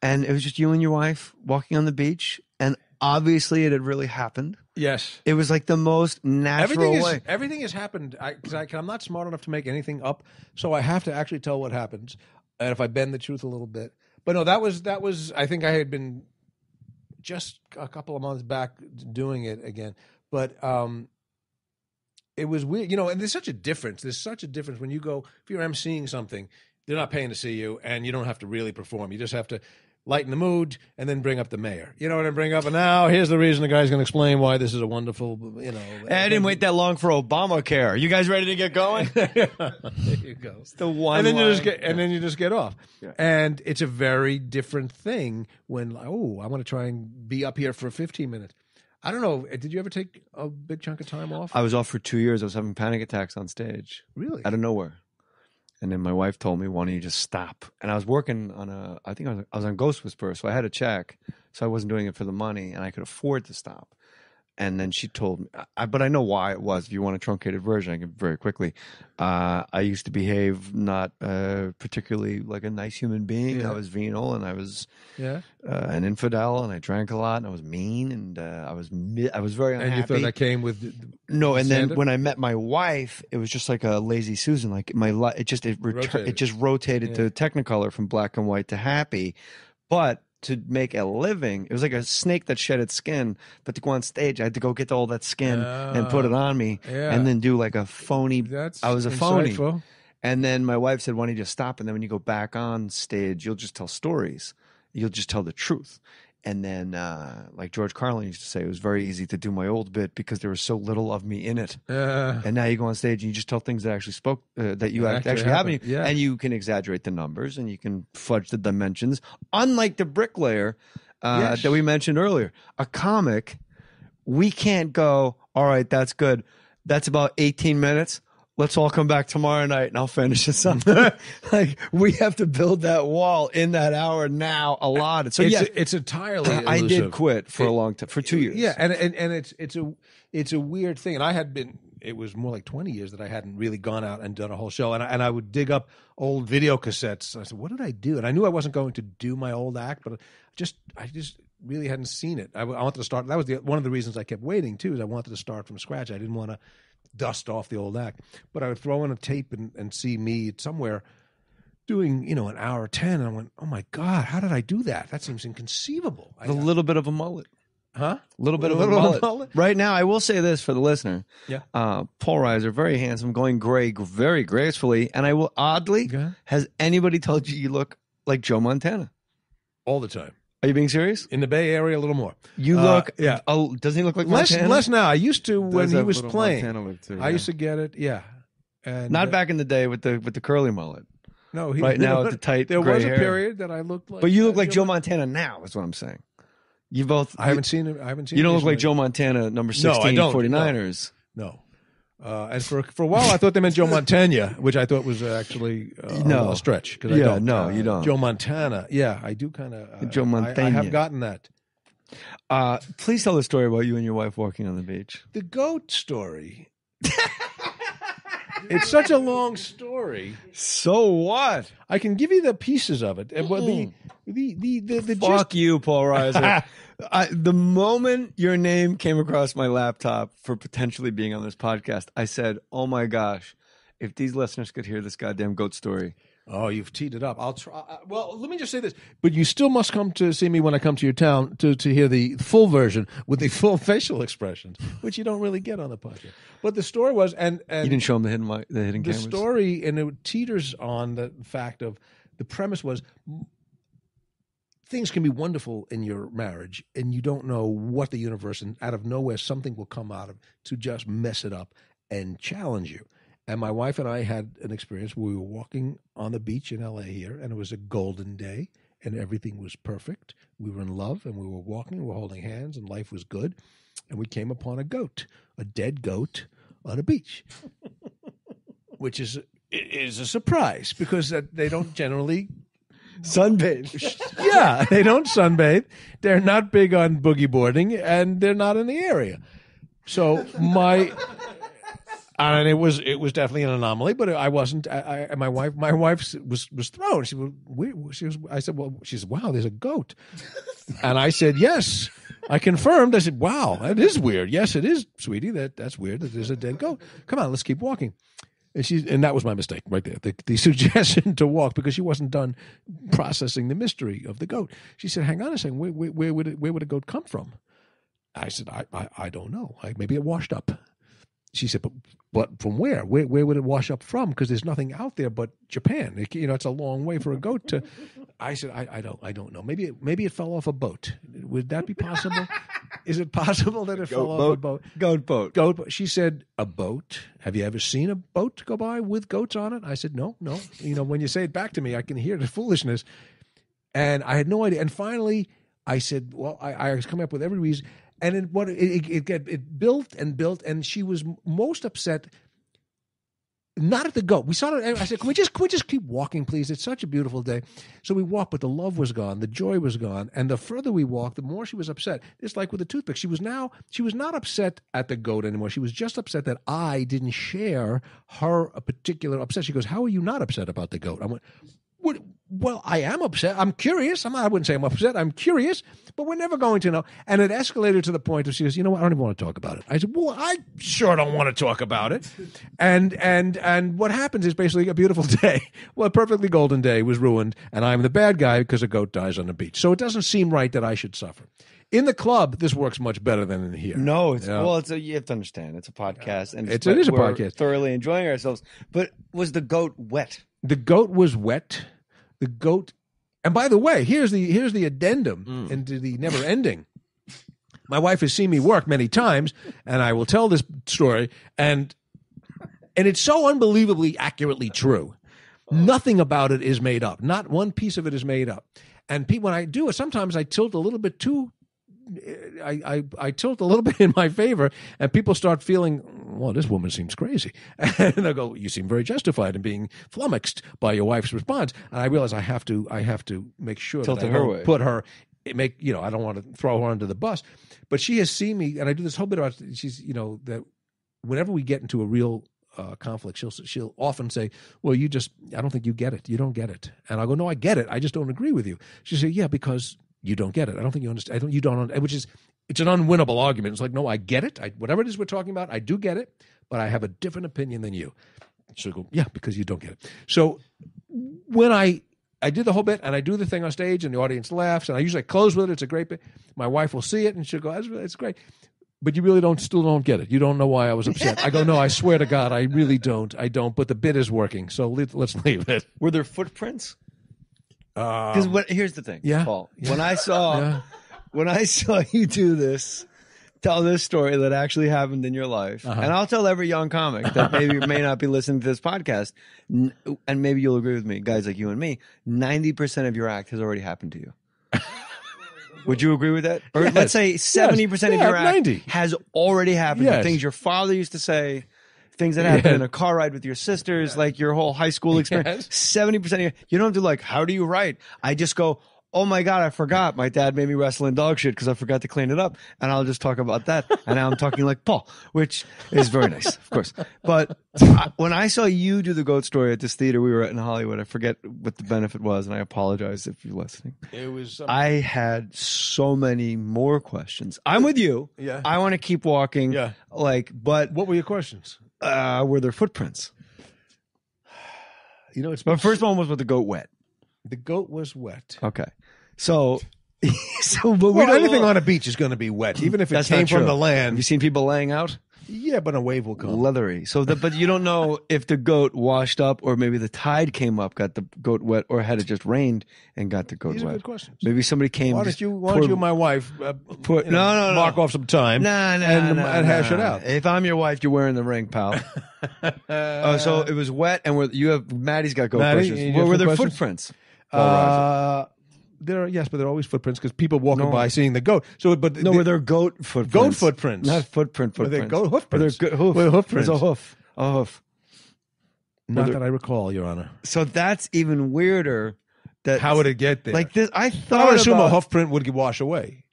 [SPEAKER 7] And it was just you and your wife walking on the beach. And obviously it had really happened.
[SPEAKER 8] Yes.
[SPEAKER 7] It was like the most natural way.
[SPEAKER 8] Everything has happened. I'm not smart enough to make anything up. So I have to actually tell what happens. And if I bend the truth a little bit. But no, that was, I think I had been just a couple of months back doing it again. But it was weird, and there's such a difference. There's such a difference when you go, if you're emceeing something, they're not paying to see you and you don't have to really perform. You just have to lighten the mood and then bring up the mayor. You know what I bring up? And now here's the reason the guy's going to explain why this is a wonderful,
[SPEAKER 7] I didn't wait that long for Obamacare. You guys ready to get going?
[SPEAKER 8] There you go.
[SPEAKER 7] It's the one
[SPEAKER 8] and then
[SPEAKER 7] line.
[SPEAKER 8] you just get off. Yeah. And it's a very different thing when, I want to try and be up here for 15 minutes. I don't know. Did you ever take a big chunk of time off?
[SPEAKER 7] I was off for 2 years. I was having panic attacks on stage.
[SPEAKER 8] Really?
[SPEAKER 7] Out of nowhere. And then my wife told me, why don't you just stop? And I was working on I was on Ghost Whisperer, so I had a check. So I wasn't doing it for the money, and I could afford to stop. And then she told me, but I know why it was. If you want a truncated version, I can very quickly. I used to behave not particularly like a nice human being.
[SPEAKER 8] Yeah.
[SPEAKER 7] I was venal, and I was an infidel, and I drank a lot, and I was mean, and I was very unhappy.
[SPEAKER 8] And you thought that came with
[SPEAKER 7] no? And
[SPEAKER 8] stand-up?
[SPEAKER 7] then when I met my wife, it was just like a lazy Susan. Like my life, it just rotated to Technicolor from black and white to happy, but. To make a living, it was like a snake that shed its skin. But to go on stage, I had to go get all that skin and put it on me, and then do like a phony. I was a phony. And then my wife said, "Why don't you just stop? And then when you go back on stage, you'll just tell stories. You'll just tell the truth." And then, like George Carlin used to say, it was very easy to do my old bit because there was so little of me in it. And now you go on stage and you just tell things that actually spoke, that you actually happened.
[SPEAKER 8] Yeah.
[SPEAKER 7] And you can exaggerate the numbers and you can fudge the dimensions. Unlike the bricklayer that we mentioned earlier, a comic, we can't go, all right, that's good. That's about 18 minutes. Let's all come back tomorrow night and I'll finish this up. Like we have to build that wall in that hour now allotted. So
[SPEAKER 8] it's entirely elusive.
[SPEAKER 7] I did quit for a long time, for 2 years.
[SPEAKER 8] Yeah, and it's a weird thing. And I had been, it was more like 20 years that I hadn't really gone out and done a whole show. And I would dig up old video cassettes. And I said, what did I do? And I knew I wasn't going to do my old act, but I just really hadn't seen it. I wanted to start. That was one of the reasons I kept waiting too, is I wanted to start from scratch. I didn't want to dust off the old act, but I would throw in a tape and see me somewhere doing, an hour 10. And I went, oh my God, how did I do that? That seems inconceivable.
[SPEAKER 7] A little bit of a mullet.
[SPEAKER 8] Huh?
[SPEAKER 7] A little bit of a mullet. Right now, I will say this for the listener.
[SPEAKER 8] Yeah.
[SPEAKER 7] Paul Reiser, very handsome, going gray very gracefully. And I will oddly, has anybody told you look like Joe Montana?
[SPEAKER 8] All the time.
[SPEAKER 7] Are you being serious?
[SPEAKER 8] In the Bay Area, a little more.
[SPEAKER 7] You look, Oh, doesn't he look like Montana?
[SPEAKER 8] Less now. I used to when he was playing.
[SPEAKER 12] Look too,
[SPEAKER 8] I used to get it. Yeah. And
[SPEAKER 7] not back in the day with the curly mullet.
[SPEAKER 8] No,
[SPEAKER 7] right now with the tight
[SPEAKER 8] there
[SPEAKER 7] gray
[SPEAKER 8] was a
[SPEAKER 7] hair.
[SPEAKER 8] period that I looked like.
[SPEAKER 7] But you look like Joe Montana now. Is what I'm saying. You both.
[SPEAKER 8] I haven't seen it.
[SPEAKER 7] You don't look like Joe Montana, number 16, 49ers.
[SPEAKER 8] No. And for a while, I thought they meant Joe Montana, which I thought was actually a stretch.
[SPEAKER 7] You don't.
[SPEAKER 8] Joe Montana. Yeah, I do kind of.
[SPEAKER 7] Joe Montana.
[SPEAKER 8] I have gotten that.
[SPEAKER 7] Please tell the story about you and your wife walking on the beach.
[SPEAKER 8] The goat story. It's such a long story.
[SPEAKER 7] So what?
[SPEAKER 8] I can give you the pieces of it. The
[SPEAKER 7] fuck you, Paul Reiser. The moment your name came across my laptop for potentially being on this podcast, I said, "Oh my gosh, if these listeners could hear this goddamn goat story."
[SPEAKER 8] Oh, you've teed it up. I'll try. Well, let me just say this. But you still must come to see me when I come to your town to hear the full version with the full facial expressions, which you don't really get on the podcast. But the story was, and
[SPEAKER 7] you didn't show them the hidden cameras.
[SPEAKER 8] The story, and it teeters on the fact of the premise was things can be wonderful in your marriage, and you don't know what the universe, and out of nowhere, something will come out of to just mess it up and challenge you. And my wife and I had an experience where we were walking on the beach in L.A. here, and it was a golden day, and everything was perfect. We were in love, and we were walking, we were holding hands, and life was good. And we came upon a goat, a dead goat on a beach, which is a surprise because they don't generally
[SPEAKER 7] sunbathe.
[SPEAKER 8] Yeah, they don't sunbathe. They're not big on boogie boarding, and they're not in the area. So and it was definitely an anomaly, but I wasn't. My wife was thrown. I said, well, she said, wow, there's a goat, and I said, yes. I confirmed. I said, wow, that is weird. Yes, it is, sweetie. That's weird. That there's a dead goat. Come on, let's keep walking. And that was my mistake right there. The suggestion to walk because she wasn't done processing the mystery of the goat. She said, hang on a second. Where would a goat come from? I said, I don't know. Maybe it washed up. She said, but from where? Where would it wash up from? Because there's nothing out there but Japan. It's a long way for a goat to. I said, I don't know. Maybe it fell off a boat. Would that be possible? Is it possible that it fell off a boat?
[SPEAKER 7] Goat boat.
[SPEAKER 8] Goat boat. She said, a boat? Have you ever seen a boat go by with goats on it? I said, no. When you say it back to me, I can hear the foolishness. And I had no idea. And finally, I said, well, I was coming up with every reason. And it built and built, and she was most upset. Not at the goat. We saw it. I said, "Can we just keep walking, please? It's such a beautiful day." So we walked, but the love was gone, the joy was gone, and the further we walked, the more she was upset. It's like with the toothpick. She was not upset at the goat anymore. She was just upset that I didn't share her a particular upset. She goes, "How are you not upset about the goat?" I went, well, I am upset. I'm curious. I wouldn't say I'm upset. I'm curious, but we're never going to know. And it escalated to the point of she goes, you know what? I don't even want to talk about it. I said, well, I sure don't want to talk about it. And what happens is basically a beautiful day. Well, a perfectly golden day was ruined, and I'm the bad guy because a goat dies on the beach. So it doesn't seem right that I should suffer. In the club, this works much better than in here.
[SPEAKER 7] No, you have to understand. It's a podcast, and
[SPEAKER 8] it is a
[SPEAKER 7] we're
[SPEAKER 8] podcast.
[SPEAKER 7] Thoroughly enjoying ourselves. But was the goat wet?
[SPEAKER 8] The goat was wet. The goat, and by the way, here's the addendum into the never ending. My wife has seen me work many times, and I will tell this story, and it's so unbelievably accurately true. Nothing about it is made up. Not one piece of it is made up. And when I do it, sometimes I tilt a little bit too. I tilt a little bit in my favor, and people start feeling, well, this woman seems crazy. And I go, you seem very justified in being flummoxed by your wife's response. And I realize I have to make sure
[SPEAKER 7] tilt
[SPEAKER 8] that I don't put her, I don't want to throw her under the bus. But she has seen me, and I do this whole bit about, that whenever we get into a real conflict, she'll often say, well, I don't think you get it. You don't get it. And I'll go, no, I get it. I just don't agree with you. She'll say, yeah, because you don't get it. I don't think you understand. It's an unwinnable argument. It's like, no, I get it. Whatever it is we're talking about, I do get it, but I have a different opinion than you. She'll go, yeah, because you don't get it. So when I did the whole bit, and I do the thing on stage, and the audience laughs, and I usually close with it. It's a great bit. My wife will see it, and she'll go, it's great. But you really still don't get it. You don't know why I was upset. I go, no, I swear to God, I really don't. I don't, but the bit is working, so let's leave it.
[SPEAKER 7] Were there footprints? Because here's the thing, Paul.
[SPEAKER 8] Yeah.
[SPEAKER 7] When I saw you tell this story that actually happened in your life, and I'll tell every young comic that may not be listening to this podcast, and maybe you'll agree with me, guys like you and me, 90% of your act has already happened to you. Would you agree with that? Or let's say 70% of your act
[SPEAKER 8] 90.
[SPEAKER 7] has already happened.
[SPEAKER 8] Yes.
[SPEAKER 7] Things your father used to say, things that happen in a car ride with your sisters, like your whole high school experience. 70% of you don't do like, how do you write? I just go, oh my God, I forgot. My dad made me wrestle in dog shit because I forgot to clean it up. And I'll just talk about that. And now I'm talking like Paul, which is very nice, of course. But when I saw you do the goat story at this theater we were at in Hollywood, I forget what the benefit was. And I apologize if you're listening.
[SPEAKER 8] It was.
[SPEAKER 7] I had so many more questions. I'm with you.
[SPEAKER 8] Yeah.
[SPEAKER 7] I want to keep walking.
[SPEAKER 8] Yeah.
[SPEAKER 7] But
[SPEAKER 8] what were your questions?
[SPEAKER 7] Were there footprints?
[SPEAKER 8] It's.
[SPEAKER 7] But first one was with the goat wet.
[SPEAKER 8] The goat was wet.
[SPEAKER 7] Okay. So but
[SPEAKER 8] anything on a beach is going to be wet, even if it came from the land.
[SPEAKER 7] Have you seen people laying out?
[SPEAKER 8] Yeah, but a wave will come.
[SPEAKER 7] Leathery. But you don't know if the goat washed up, or maybe the tide came up, got the goat wet, or had it just rained and got the goat
[SPEAKER 8] These
[SPEAKER 7] wet.
[SPEAKER 8] are good questions.
[SPEAKER 7] Maybe somebody came.
[SPEAKER 8] Why don't you and my wife
[SPEAKER 7] no,
[SPEAKER 8] mark off some time and hash it out?
[SPEAKER 7] If I'm your wife, you're wearing the ring, pal. So it was wet, and Maddie's got goat questions. Were there footprints?
[SPEAKER 8] There are, but there are always footprints because people walking by seeing the goat.
[SPEAKER 7] Were there goat footprints?
[SPEAKER 8] Goat footprints,
[SPEAKER 7] not footprints.
[SPEAKER 8] Were there goat hoofprints?
[SPEAKER 7] There's a hoof. A hoof.
[SPEAKER 8] Not that I recall, Your Honor.
[SPEAKER 7] So that's even weirder.
[SPEAKER 8] How would it get there?
[SPEAKER 7] Like this, I thought.
[SPEAKER 8] I would assume a hoof print would wash away.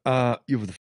[SPEAKER 7] The